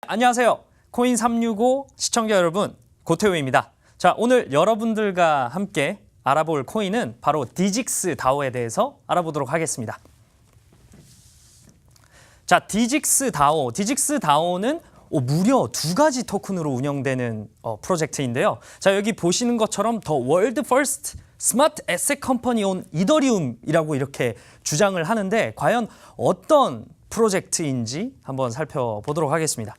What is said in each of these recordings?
안녕하세요. 코인365 시청자 여러분, 고태우입니다. 자, 오늘 여러분들과 함께 알아볼 코인은 바로 디직스 다오에 대해서 알아보도록 하겠습니다. 자, 디직스 다오는 무려 2가지 토큰으로 운영되는 프로젝트인데요. 자, 여기 보시는 것처럼 The World First Smart Asset Company on 이더리움이라고 이렇게 주장을 하는데 과연 어떤 프로젝트인지 한번 살펴보도록 하겠습니다.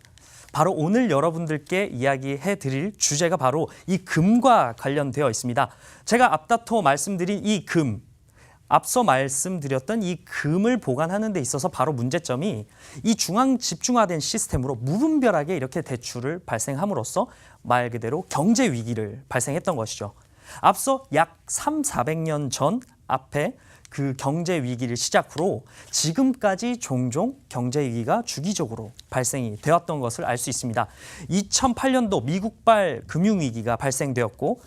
바로 오늘 여러분들께 이야기해 드릴 주제가 바로 이 금과 관련되어 있습니다. 제가 앞다퉈 말씀드린 이 금, 앞서 말씀드렸던 이 금을 보관하는 데 있어서 바로 문제점이 이 중앙 집중화된 시스템으로 무분별하게 이렇게 대출을 발생함으로써 말 그대로 경제 위기를 발생했던 것이죠. 앞서 약 300~400년 전 앞에 그 경제 위기를 시작으로 지금까지 종종 경제 위기가 주기적으로 발생이 되었던 것을 알 수 있습니다. 2008년도 미국발 금융위기가 발생되었고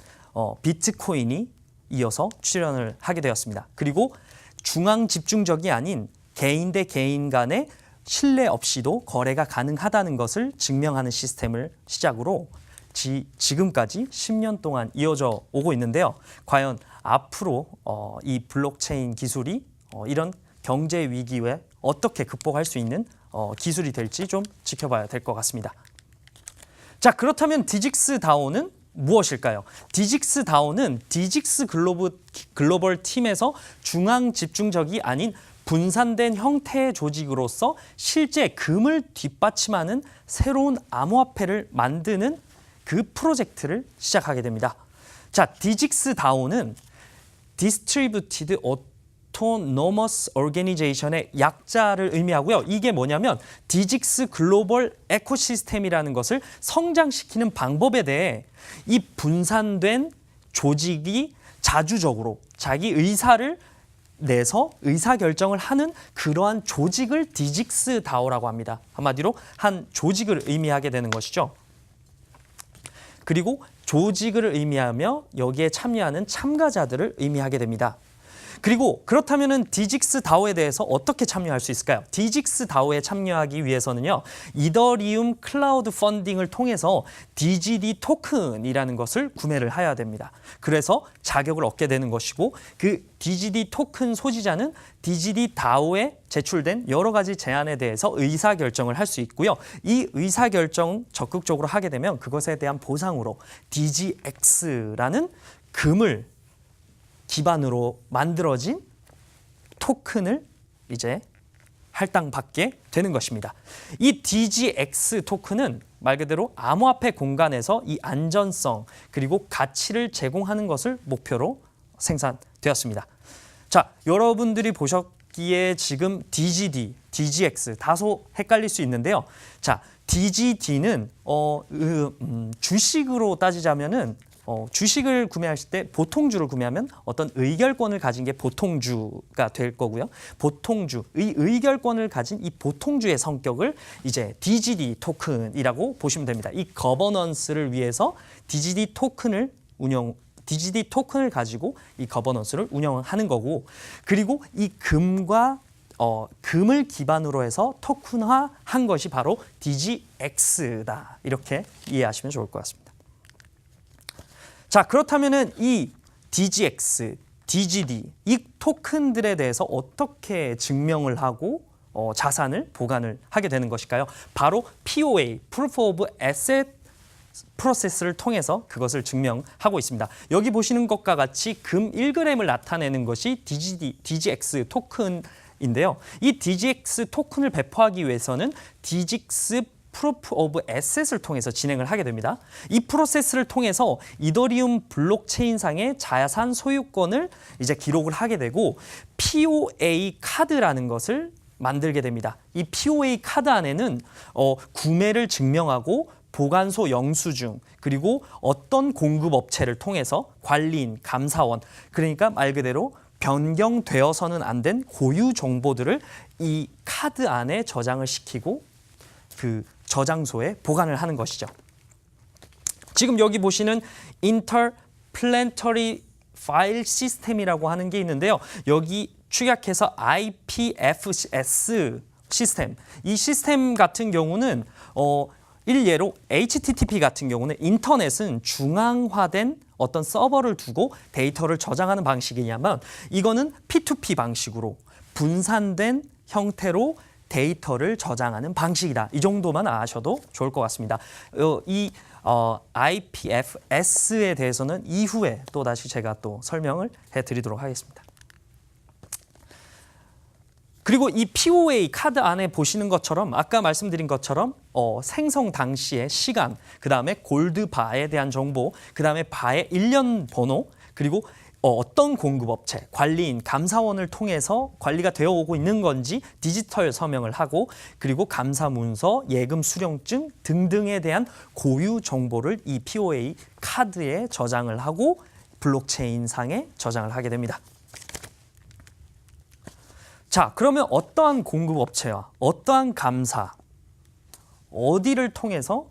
비트코인이 이어서 출현을 하게 되었습니다. 그리고 중앙 집중적이 아닌 개인 대 개인 간의 신뢰 없이도 거래가 가능하다는 것을 증명하는 시스템을 시작으로 지금까지 10년 동안 이어져 오고 있는데요. 과연 앞으로 이 블록체인 기술이 이런 경제 위기에 어떻게 극복할 수 있는 기술이 될지 좀 지켜봐야 될 것 같습니다. 자, 그렇다면 디직스 다오는 무엇일까요? 디직스 다오는 디직스 글로벌 팀에서 중앙 집중적이 아닌 분산된 형태의 조직으로서 실제 금을 뒷받침하는 새로운 암호화폐를 만드는 그 프로젝트를 시작하게 됩니다. 자, 디직스 다오는 Distributed Autonomous Organization의 약자를 의미하고요. 이게 뭐냐면 디직스 글로벌 에코시스템이라는 것을 성장시키는 방법에 대해 이 분산된 조직이 자주적으로 자기 의사를 내서 의사결정을 하는 그러한 조직을 디직스 다오라고 합니다. 한마디로 한 조직을 의미하게 되는 것이죠. 그리고 조직을 의미하며 여기에 참여하는 참가자들을 의미하게 됩니다. 그리고 그렇다면 디직스 다오에 대해서 어떻게 참여할 수 있을까요? 디직스 다오에 참여하기 위해서는요, 이더리움 클라우드 펀딩을 통해서 DGD 토큰이라는 것을 구매를 해야 됩니다. 그래서 자격을 얻게 되는 것이고, 그 DGD 토큰 소지자는 DGD 다오에 제출된 여러 가지 제안에 대해서 의사결정을 할 수 있고요. 이 의사결정 적극적으로 하게 되면 그것에 대한 보상으로 DGX라는 금을 기반으로 만들어진 토큰을 이제 할당받게 되는 것입니다. 이 DGX 토큰은 말 그대로 암호화폐 공간에서 이 안전성 그리고 가치를 제공하는 것을 목표로 생산되었습니다. 자, 여러분들이 보셨기에 지금 DGD, DGX 다소 헷갈릴 수 있는데요. 자, DGD는 주식으로 따지자면은 주식을 구매하실 때 보통주를 구매하면 어떤 의결권을 가진 게 보통주가 될 거고요. 의결권을 가진 이 보통주의 성격을 이제 DGD 토큰이라고 보시면 됩니다. 이 거버넌스를 위해서 DGD 토큰을 가지고 이 거버넌스를 운영하는 거고, 그리고 이 금을 기반으로 해서 토큰화한 것이 바로 DGX다. 이렇게 이해하시면 좋을 것 같습니다. 자, 그렇다면은 이 DGX, DGD 이 토큰들에 대해서 어떻게 증명을 하고 자산을 보관을 하게 되는 것일까요? 바로 POA, Proof of Asset 프로세스를 통해서 그것을 증명하고 있습니다. 여기 보시는 것과 같이 금 1g을 나타내는 것이 DGX 토큰인데요. 이 DGX 토큰을 배포하기 위해서는 DGX Proof of Asset을 통해서 진행을 하게 됩니다. 이 프로세스를 통해서 이더리움 블록체인상의 자산 소유권을 이제 기록을 하게 되고 POA 카드라는 것을 만들게 됩니다. 이 POA 카드 안에는 구매를 증명하고 보관소 영수증 그리고 어떤 공급업체를 통해서 관리인, 감사원, 그러니까 말 그대로 변경되어서는 안 된 고유 정보들을 이 카드 안에 저장을 시키고 그 저장소에 보관을 하는 것이죠. 지금 여기 보시는 Interplanetary File System이라고 하는 게 있는데요. 여기 축약해서 IPFS 시스템. 이 시스템 같은 경우는 일예로 HTTP 같은 경우는 인터넷은 중앙화된 어떤 서버를 두고 데이터를 저장하는 방식이냐면 이거는 P2P 방식으로 분산된 형태로 데이터를 저장하는 방식이다. 이 정도만 아셔도 좋을 것 같습니다. 이 IPFS에 대해서는 이후에 또 다시 제가 또 설명을 해드리도록 하겠습니다. 그리고 이 POA 카드 안에 보시는 것처럼 아까 말씀드린 것처럼 생성 당시의 시간, 그 다음에 골드 바에 대한 정보, 그 다음에 바의 일련 번호, 그리고 어떤 공급업체, 관리인, 감사원을 통해서 관리가 되어 오고 있는 건지 디지털 서명을 하고 그리고 감사 문서, 예금 수령증 등등에 대한 고유 정보를 이 POA 카드에 저장을 하고 블록체인상에 저장을 하게 됩니다. 자, 그러면 어떠한 공급업체와 어떠한 감사, 어디를 통해서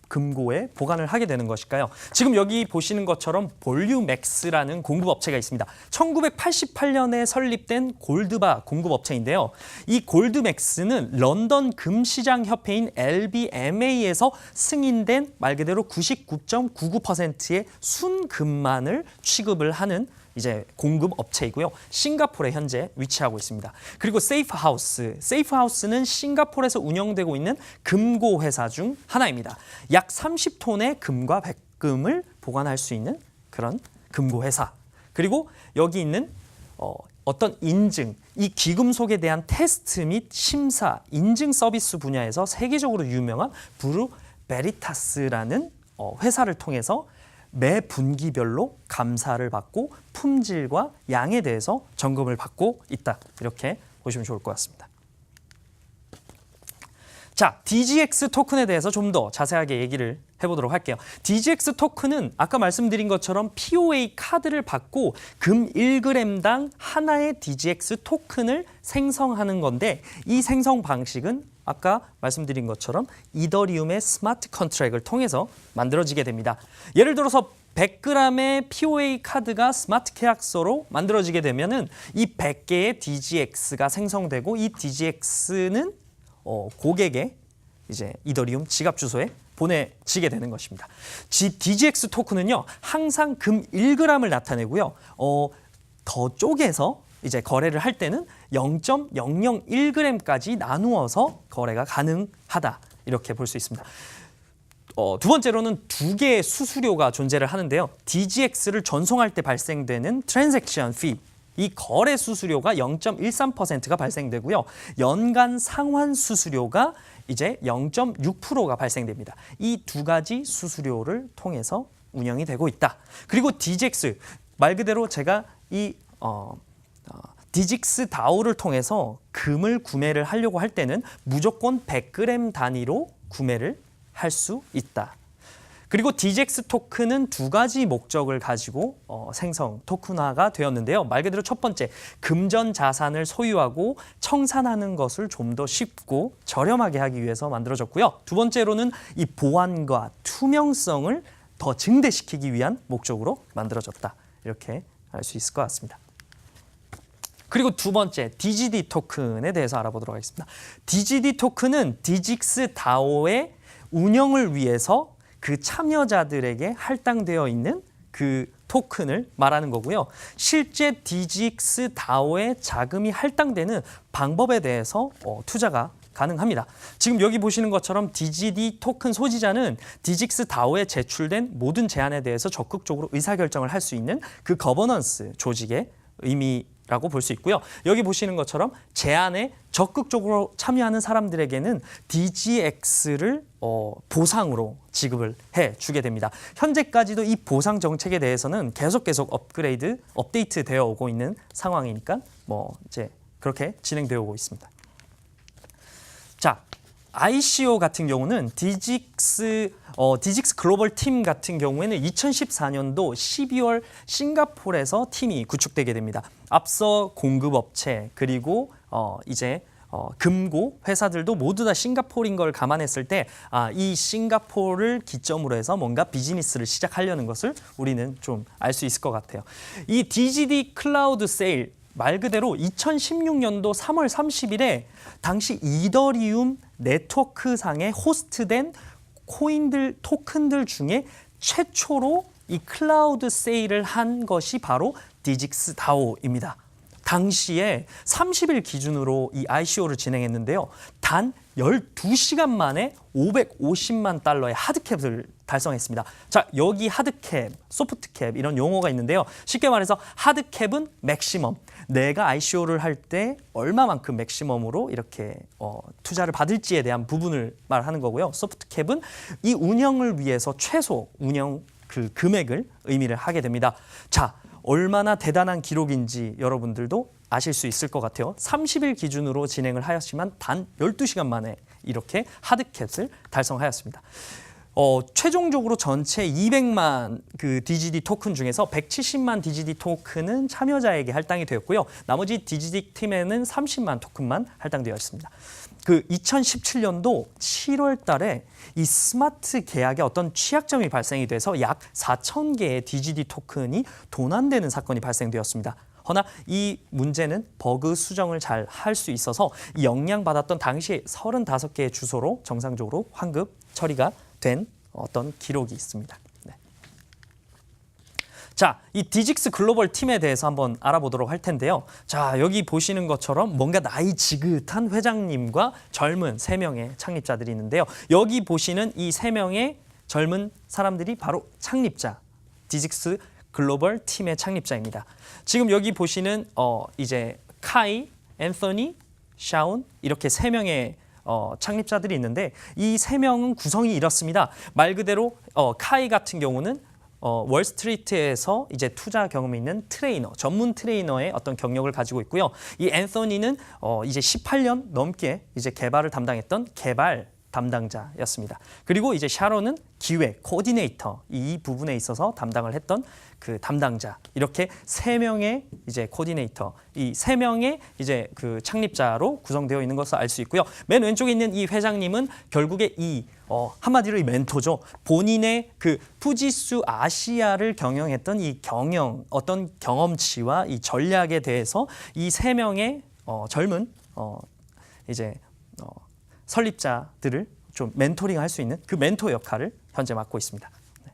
금고에 보관을 하게 되는 것일까요? 지금 여기 보시는 것처럼 볼륨엑스라는 공급업체가 있습니다. 1988년에 설립된 골드바 공급업체인데요. 이 골드맥스는 런던 금시장 협회인 LBMA에서 승인된 말 그대로 99.99%의 순금만을 취급을 하는 이제 공급 업체이고요. 싱가포르에 현재 위치하고 있습니다. 그리고 세이프하우스. 세이프하우스는 싱가포르에서 운영되고 있는 금고 회사 중 하나입니다. 약 30톤의 금과 백금을 보관할 수 있는 그런 금고 회사. 그리고 여기 있는 어떤 인증, 이 귀금속에 대한 테스트 및 심사, 인증 서비스 분야에서 세계적으로 유명한 브루 베리타스라는 회사를 통해서 매 분기별로 감사를 받고 품질과 양에 대해서 점검을 받고 있다. 이렇게 보시면 좋을 것 같습니다. 자, DGX 토큰에 대해서 좀 더 자세하게 얘기를 해보도록 할게요. DGX 토큰은 아까 말씀드린 것처럼 POA 카드를 받고 금 1g당 하나의 DGX 토큰을 생성하는 건데 이 생성 방식은 아까 말씀드린 것처럼 이더리움의 스마트 컨트랙을 통해서 만들어지게 됩니다. 예를 들어서 100g의 POA 카드가 스마트 계약서로 만들어지게 되면은 이 100개의 DGX가 생성되고 이 DGX는 고객의 이제 이더리움 지갑 주소에 보내지게 되는 것입니다. DGX 토큰은요 항상 금 1g을 나타내고요. 더 쪼개서 이제 거래를 할 때는 0.001g까지 나누어서 거래가 가능하다. 이렇게 볼 수 있습니다. 두 번째로는 두 개의 수수료가 존재를 하는데요. DGX를 전송할 때 발생되는 트랜잭션 피, 이 거래 수수료가 0.13%가 발생되고요. 연간 상환 수수료가 이제 0.6%가 발생됩니다. 이 두 가지 수수료를 통해서 운영이 되고 있다. 그리고 DGX, 말 그대로 제가 이 디직스 다오를 통해서 금을 구매를 하려고 할 때는 무조건 100g 단위로 구매를 할 수 있다. 그리고 DGX 토큰은 두 가지 목적을 가지고 생성, 토큰화가 되었는데요. 말 그대로 첫 번째, 금전 자산을 소유하고 청산하는 것을 좀 더 쉽고 저렴하게 하기 위해서 만들어졌고요. 두 번째로는 이 보안과 투명성을 더 증대시키기 위한 목적으로 만들어졌다. 이렇게 알 수 있을 것 같습니다. 그리고 두 번째, DGD 토큰에 대해서 알아보도록 하겠습니다. DGD 토큰은 디직스 다오의 운영을 위해서 그 참여자들에게 할당되어 있는 그 토큰을 말하는 거고요. 실제 디직스 다오의 자금이 할당되는 방법에 대해서 투자가 가능합니다. 지금 여기 보시는 것처럼 DGD 토큰 소지자는 디직스 다오에 제출된 모든 제안에 대해서 적극적으로 의사결정을 할 수 있는 그 거버넌스 조직의 의미라고 볼 수 있고요. 여기 보시는 것처럼 제안에 적극적으로 참여하는 사람들에게는 DGX를 보상으로 지급을 해주게 됩니다. 현재까지도 이 보상 정책에 대해서는 계속 업그레이드, 업데이트 되어 오고 있는 상황이니까 이제 그렇게 진행되어 오고 있습니다. 자, ICO 같은 경우는 디직스 글로벌 팀 같은 경우에는 2014년도 12월 싱가포르에서 팀이 구축되게 됩니다. 앞서 공급업체 그리고 이제 금고 회사들도 모두 다 싱가포르인 걸 감안했을 때 이 싱가포르를 기점으로 해서 뭔가 비즈니스를 시작하려는 것을 우리는 좀 알 수 있을 것 같아요. 이 DGD 클라우드 세일 말 그대로 2016년도 3월 30일에 당시 이더리움 네트워크상에 호스트된 코인들, 토큰들 중에 최초로 이 클라우드 세일을 한 것이 바로 디직스 다오입니다. 당시에 30일 기준으로 이 ICO를 진행했는데요. 단 12시간 만에 550만 달러의 하드캡을 달성했습니다. 자, 여기 하드캡, 소프트캡 이런 용어가 있는데요. 쉽게 말해서 하드캡은 맥시멈. 내가 ICO를 할 때 얼마만큼 맥시멈으로 이렇게 투자를 받을지에 대한 부분을 말하는 거고요. 소프트캡은 이 운영을 위해서 최소 운영 그 금액을 의미를 하게 됩니다. 자, 얼마나 대단한 기록인지 여러분들도 아실 수 있을 것 같아요. 30일 기준으로 진행을 하였지만 단 12시간 만에 이렇게 하드캡을 달성하였습니다. 최종적으로 전체 200만 그 DGD 토큰 중에서 170만 DGD 토큰은 참여자에게 할당이 되었고요. 나머지 DGD 팀에는 30만 토큰만 할당되어 있습니다. 그 2017년도 7월 달에 이 스마트 계약에 어떤 취약점이 발생이 돼서 약 4,000개의 DGD 토큰이 도난되는 사건이 발생되었습니다. 허나 이 문제는 버그 수정을 잘 할 수 있어서 영향받았던 당시 35개의 주소로 정상적으로 환급 처리가 된 어떤 기록이 있습니다. 네. 자, 이 디직스 글로벌 팀에 대해서 한번 알아보도록 할 텐데요. 자, 여기 보시는 것처럼 뭔가 나이 지긋한 회장님과 젊은 3명의 창립자들이 있는데요. 여기 보시는 이 3명의 젊은 사람들이 바로 창립자, 디직스 글로벌 팀의 창립자입니다. 지금 여기 보시는 이제 카이, 앤서니, 샤운 이렇게 3명의 창립자들이 있는데 이 3명은 구성이 이렇습니다. 말 그대로 카이 같은 경우는 월스트리트에서 이제 투자 경험이 있는 트레이너, 전문 트레이너의 어떤 경력을 가지고 있고요. 이 앤서니는 이제 18년 넘게 이제 개발을 담당했던 개발 담당자였습니다. 그리고 이제 샤론은 기획, 코디네이터 이 부분에 있어서 담당을 했던 그 담당자. 이렇게 3명의 이제 코디네이터, 이 3명의 이제 그 창립자로 구성되어 있는 것을 알 수 있고요. 맨 왼쪽에 있는 이 회장님은 결국에 이 한마디로 이 멘토죠. 본인의 그 푸지수 아시아를 경영했던 이 어떤 경험치와 이 전략에 대해서 이 3명의 젊은 이제 설립자들을 좀 멘토링할 수 있는 그 멘토 역할을 현재 맡고 있습니다. 네.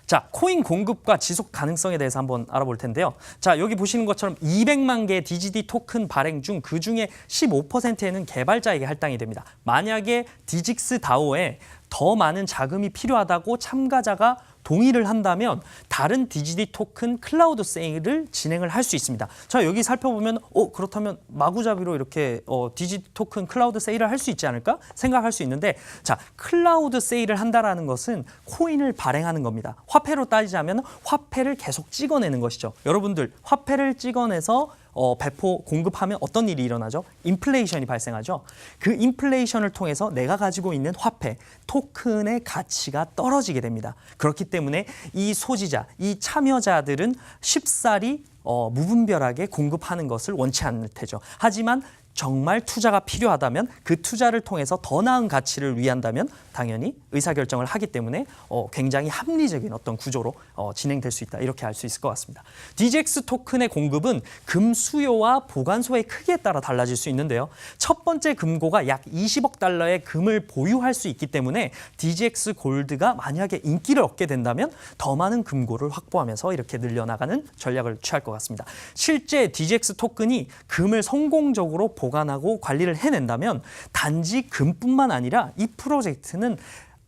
자, 코인 공급과 지속 가능성에 대해서 한번 알아볼 텐데요. 자, 여기 보시는 것처럼 200만 개의 DGD 토큰 발행 중 그중에 15%에는 개발자에게 할당이 됩니다. 만약에 디직스 다오에 더 많은 자금이 필요하다고 참가자가 동의를 한다면 다른 DGD 토큰 클라우드 세일을 진행을 할 수 있습니다. 자, 여기 살펴보면 그렇다면 마구잡이로 이렇게 DGD 토큰 클라우드 세일을 할 수 있지 않을까 생각할 수 있는데, 자, 클라우드 세일을 한다라는 것은 코인을 발행하는 겁니다. 화폐로 따지자면 화폐를 계속 찍어내는 것이죠. 여러분들 화폐를 찍어내서 배포 공급하면 어떤 일이 일어나죠? 인플레이션이 발생하죠. 그 인플레이션을 통해서 내가 가지고 있는 화폐, 토큰의 가치가 떨어지게 됩니다. 그렇기 때문에 이 소지자, 이 참여자들은 쉽사리 무분별하게 공급하는 것을 원치 않을 테죠. 하지만 정말 투자가 필요하다면 그 투자를 통해서 더 나은 가치를 위한다면 당연히 의사결정을 하기 때문에 굉장히 합리적인 어떤 구조로 진행될 수 있다. 이렇게 알 수 있을 것 같습니다. DGX 토큰의 공급은 금 수요와 보관소의 크기에 따라 달라질 수 있는데요. 첫 번째 금고가 약 20억 달러의 금을 보유할 수 있기 때문에 DGX 골드가 만약에 인기를 얻게 된다면 더 많은 금고를 확보하면서 이렇게 늘려나가는 전략을 취할 것 같습니다. 실제 DGX 토큰이 금을 성공적으로 보관하고 관리를 해낸다면 단지 금뿐만 아니라 이 프로젝트는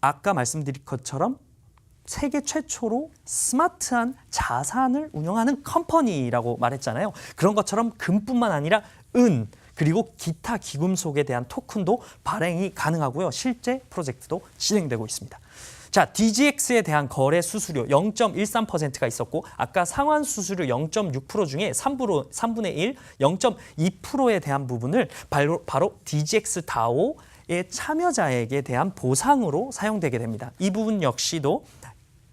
아까 말씀드린 것처럼 세계 최초로 스마트한 자산을 운영하는 컴퍼니라고 말했잖아요. 그런 것처럼 금뿐만 아니라 은 그리고 기타 귀금속에 대한 토큰도 발행이 가능하고요. 실제 프로젝트도 진행되고 있습니다. 자, DGX에 대한 거래 수수료 0.13%가 있었고 아까 상환 수수료 0.6% 중에 3분의 1, 0.2%에 대한 부분을 바로 DGX 다오의 참여자에게 대한 보상으로 사용되게 됩니다. 이 부분 역시도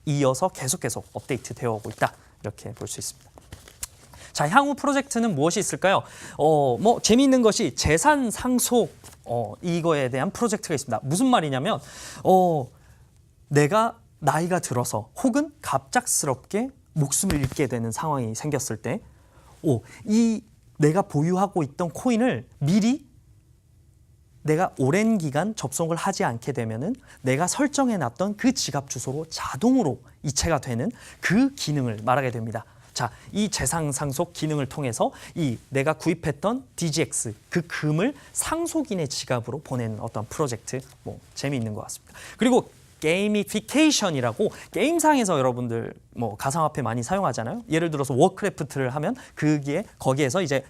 이어서 계속 업데이트 되어 오고 있다. 이렇게 볼 수 있습니다. 자, 향후 프로젝트는 무엇이 있을까요? 재미있는 것이 재산 상속 이거에 대한 프로젝트가 있습니다. 무슨 말이냐면 내가 나이가 들어서 혹은 갑작스럽게 목숨을 잃게 되는 상황이 생겼을 때 이 내가 보유하고 있던 코인을 미리 내가 오랜 기간 접속을 하지 않게 되면은 내가 설정해놨던 그 지갑 주소로 자동으로 이체가 되는 그 기능을 말하게 됩니다. 자, 이 재산 상속 기능을 통해서 이 내가 구입했던 DGX 그 금을 상속인의 지갑으로 보내는 어떤 프로젝트, 뭐 재미있는 것 같습니다. 그리고 게이미피케이션이라고 게임상에서 여러분들 뭐 가상화폐 많이 사용하잖아요. 예를 들어서 워크래프트를 하면 거기에서 이제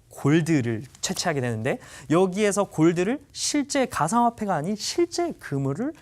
골드를 채취하게 되는데, 여기에서 골드를 실제 가상화폐가 아닌 실제 금을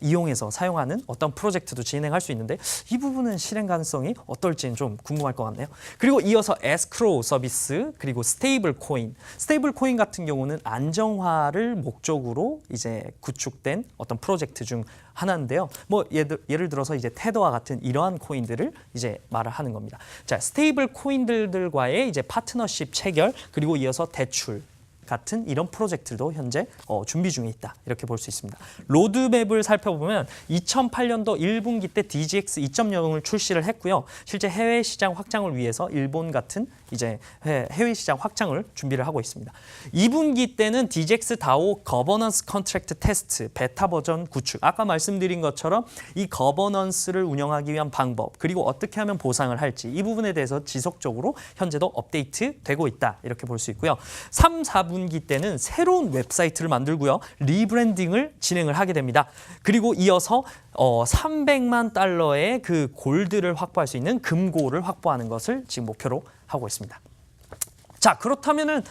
이용해서 사용하는 어떤 프로젝트도 진행할 수 있는데, 이 부분은 실행 가능성이 어떨지는 좀 궁금할 것 같네요. 그리고 이어서 에스크로우 서비스, 그리고 스테이블 코인. 스테이블 코인 같은 경우는 안정화를 목적으로 이제 구축된 어떤 프로젝트 중 하나인데요. 뭐 예를 들어서 이제 테더와 같은 이러한 코인들을 이제 말을 하는 겁니다. 자, 스테이블 코인들과의 이제 파트너십 체결, 그리고 이어서 대출 같은 이런 프로젝트도 현재 준비 중에 있다, 이렇게 볼 수 있습니다. 로드맵을 살펴보면 2008년도 1분기 때 DGX 2.0을 출시를 했고요. 실제 해외 시장 확장을 위해서 일본 같은 이제 해외 시장 확장을 준비를 하고 있습니다. 2분기 때는 DGX DAO 거버넌스 컨트랙트 테스트 베타 버전 구축, 아까 말씀드린 것처럼 이 거버넌스를 운영하기 위한 방법, 그리고 어떻게 하면 보상을 할지, 이 부분에 대해서 지속적으로 현재도 업데이트 되고 있다, 이렇게 볼 수 있고요. 3, 4분기 때는 새로운 웹사이트를 만들고요. 리브랜딩을 진행을 하게 됩니다. 그리고 이어서 300만 달러의 그 골드를 확보할 수 있는 금고를 확보하는 것을 지금 목표로 하고 있습니다. 자, 그렇다면은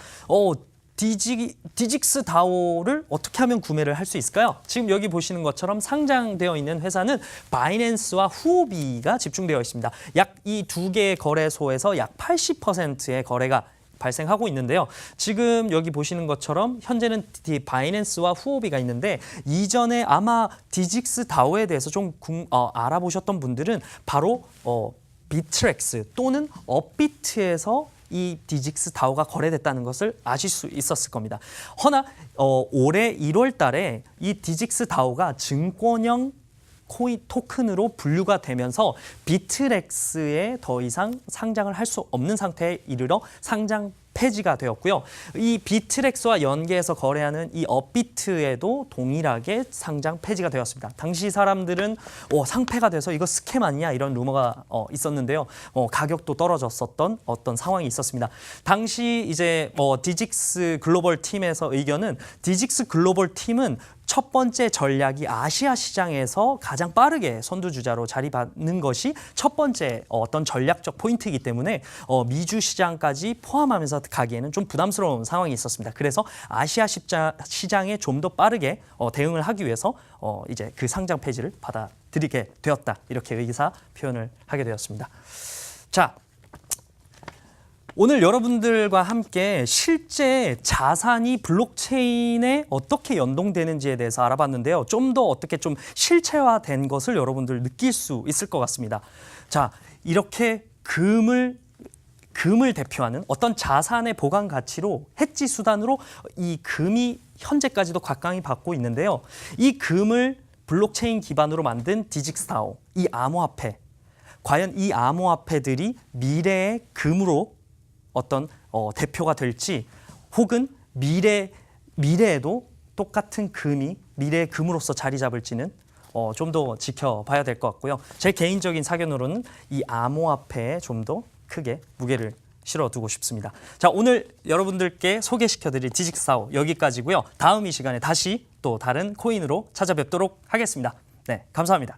디직스 다오를 어떻게 하면 구매를 할 수 있을까요? 지금 여기 보시는 것처럼 상장되어 있는 회사는 바이낸스와 후오비가 집중되어 있습니다. 약 이 두 개의 거래소에서 약 80%의 거래가 발생하고 있는데요. 지금 여기 보시는 것처럼 현재는 바이낸스와 후오비가 있는데, 이전에 아마 디직스 다오에 대해서 좀 알아보셨던 분들은 바로 비트렉스 또는 업비트에서 이 디직스 다오가 거래됐다는 것을 아실 수 있었을 겁니다. 허나 올해 1월 달에 이 디직스 다오가 증권형 코인 토큰으로 분류가 되면서 비트렉스에 더 이상 상장을 할 수 없는 상태에 이르러 상장 폐지가 되었고요. 이 비트렉스와 연계해서 거래하는 이 업비트에도 동일하게 상장 폐지가 되었습니다. 당시 사람들은 상폐가 돼서 이거 스캠 아니냐, 이런 루머가 있었는데요. 가격도 떨어졌었던 어떤 상황이 있었습니다. 당시 이제 디직스 글로벌 팀에서 의견은, 디직스 글로벌 팀은 첫 번째 전략이 아시아 시장에서 가장 빠르게 선두주자로 자리받는 것이 첫 번째 어떤 전략적 포인트이기 때문에 미주 시장까지 포함하면서 가기에는 좀 부담스러운 상황이 있었습니다. 그래서 아시아 시장에 좀 더 빠르게 대응을 하기 위해서 이제 그 상장 폐지를 받아들이게 되었다, 이렇게 의사 표현을 하게 되었습니다. 자, 오늘 여러분들과 함께 실제 자산이 블록체인에 어떻게 연동되는지에 대해서 알아봤는데요. 좀 더 어떻게 좀 실체화된 것을 여러분들 느낄 수 있을 것 같습니다. 자, 이렇게 금을 대표하는 어떤 자산의 보관 가치로 해지 수단으로 이 금이 현재까지도 각광이 받고 있는데요. 이 금을 블록체인 기반으로 만든 디직스 다오, 이 암호화폐, 과연 이 암호화폐들이 미래의 금으로 어떤 대표가 될지, 혹은 미래에도 똑같은 금이 미래의 금으로서 자리 잡을지는 좀 더 지켜봐야 될 것 같고요. 제 개인적인 사견으로는 이 암호화폐에 좀 더 크게 무게를 실어두고 싶습니다. 자, 오늘 여러분들께 소개시켜드릴 디직스 다오 여기까지고요. 다음 이 시간에 다시 또 다른 코인으로 찾아뵙도록 하겠습니다. 네, 감사합니다.